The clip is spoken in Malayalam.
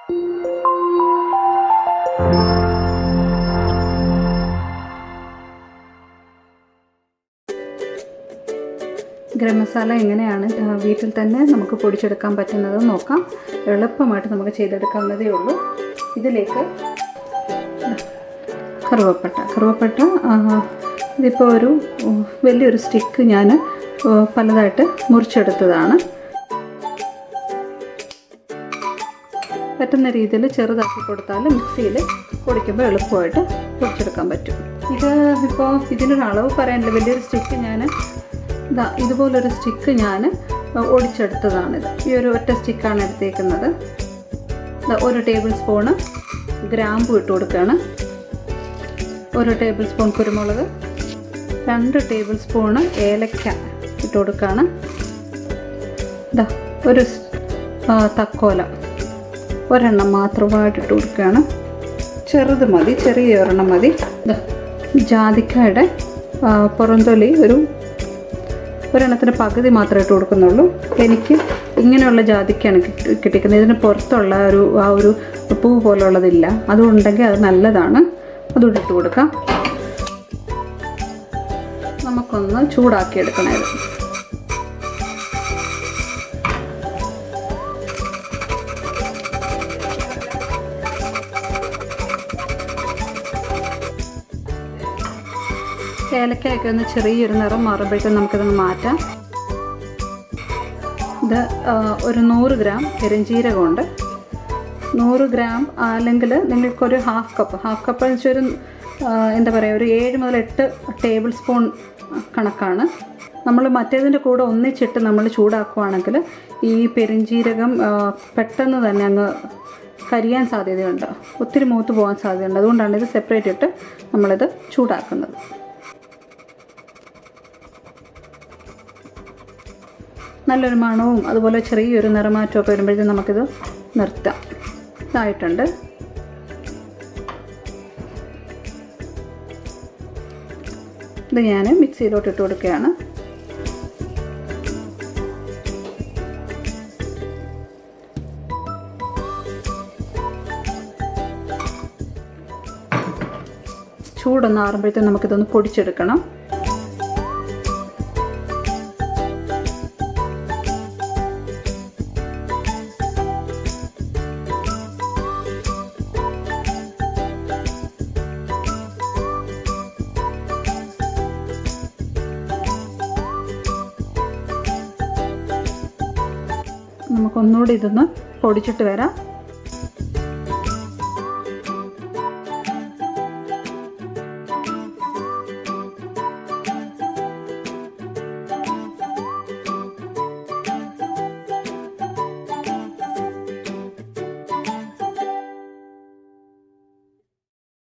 ഗരം മസാല എങ്ങനെയാണ് വീട്ടിൽ തന്നെ നമുക്ക് പൊടിച്ചെടുക്കാൻ പറ്റുന്നത് നോക്കാം. എളുപ്പമായിട്ട് നമുക്ക് ചെയ്തെടുക്കാവുന്നതേ ഉള്ളൂ. ഇതിലേക്ക് കറുവപ്പട്ട ഇതിപ്പോൾ ഒരു വലിയൊരു സ്റ്റിക്ക് ഞാൻ പലതായിട്ട് മുറിച്ചെടുത്തതാണ്. പറ്റുന്ന രീതിയിൽ ചെറുതാക്കി കൊടുത്താൽ മിക്സിയിൽ പൊടിക്കുമ്പോൾ എളുപ്പമായിട്ട് പൊടിച്ചെടുക്കാൻ പറ്റും. ഇത് ഇപ്പോൾ ഇതിനൊരു അളവ് പറയാനില്ല. വലിയൊരു സ്റ്റിക്ക് ഞാൻ ഇതുപോലൊരു സ്റ്റിക്ക് ഞാൻ ഒടിച്ചെടുത്തതാണിത്. ഈ ഒരു ഒറ്റ സ്റ്റിക്കാണ് എടുത്തേക്കുന്നത്. 1 ടേബിൾ സ്പൂണ് ഗ്രാമ്പു ഇട്ട് കൊടുക്കുകയാണ്, 1 ടേബിൾ സ്പൂൺ കുരുമുളക്, 2 ടേബിൾ സ്പൂണ് ഏലക്ക ഇട്ട് കൊടുക്കുകയാണ്. ഒരു തക്കോലം ഒരെണ്ണം മാത്രമായിട്ട് ഇട്ട് കൊടുക്കുകയാണ്. ചെറുത് മതി, ചെറിയ ഒരെണ്ണം മതി. ജാതിക്കയുടെ പുറന്തൊലി ഒരെണ്ണത്തിന് പകുതി മാത്രമേ ഇട്ട് കൊടുക്കുന്നുള്ളൂ. എനിക്ക് ഇങ്ങനെയുള്ള ജാതിക്കാണ് കിട്ടിക്കുന്നത്. ഇതിന് പുറത്തുള്ള ആ ഒരു പൂ പോലുള്ളതില്ല. അതുണ്ടെങ്കിൽ അത് നല്ലതാണ്. അതുകൊണ്ട് ഇട്ട് കൊടുക്കാം. നമുക്കൊന്ന് ചൂടാക്കി എടുക്കണം ഇത്. ഏലക്കയൊക്കെ ഒന്ന് ചെറിയൊരു നിറം മാറുമ്പോഴത്തേക്കും നമുക്കിതൊന്ന് മാറ്റാം. ഇത് ഒരു 100 ഗ്രാം പെരുംജീരകമുണ്ട്. 100 ഗ്രാം അല്ലെങ്കിൽ നിങ്ങൾക്കൊരു ഹാഫ് കപ്പ് എന്ന് വെച്ചാൽ ഒരു എന്താ പറയുക, ഒരു 7 മുതൽ 8 ടേബിൾ സ്പൂൺ കണക്കാണ്. നമ്മൾ മറ്റേതിൻ്റെ കൂടെ ഒന്നിച്ചിട്ട് നമ്മൾ ചൂടാക്കുകയാണെങ്കിൽ ഈ പെരുംജീരകം പെട്ടെന്ന് തന്നെ അങ്ങ് കരിയാൻ സാധ്യതയുണ്ട്, ഒത്തിരി മൂത്ത് പോകാൻ സാധ്യതയുണ്ട്. അതുകൊണ്ടാണ് ഇത് സെപ്പറേറ്റ് ഇട്ട് നമ്മളിത് ചൂടാക്കുന്നത്. നല്ലൊരു മണവും അതുപോലെ ചെറിയൊരു നിറമാറ്റമൊക്കെ വരുമ്പോഴത്തേക്കും നമുക്കിത് നിർത്താം. ഇതായിട്ടുണ്ട്. ഇത് ഞാൻ മിക്സിയിലോട്ട് ഇട്ട് കൊടുക്കുകയാണ്. ചൂടൊന്ന് ആറുമ്പോഴത്തേക്കും നമുക്കിതൊന്ന് പൊടിച്ചെടുക്കണം. നമുക്കൊന്നുകൂടി ഇതൊന്ന് പൊടിച്ചിട്ട് വരാം.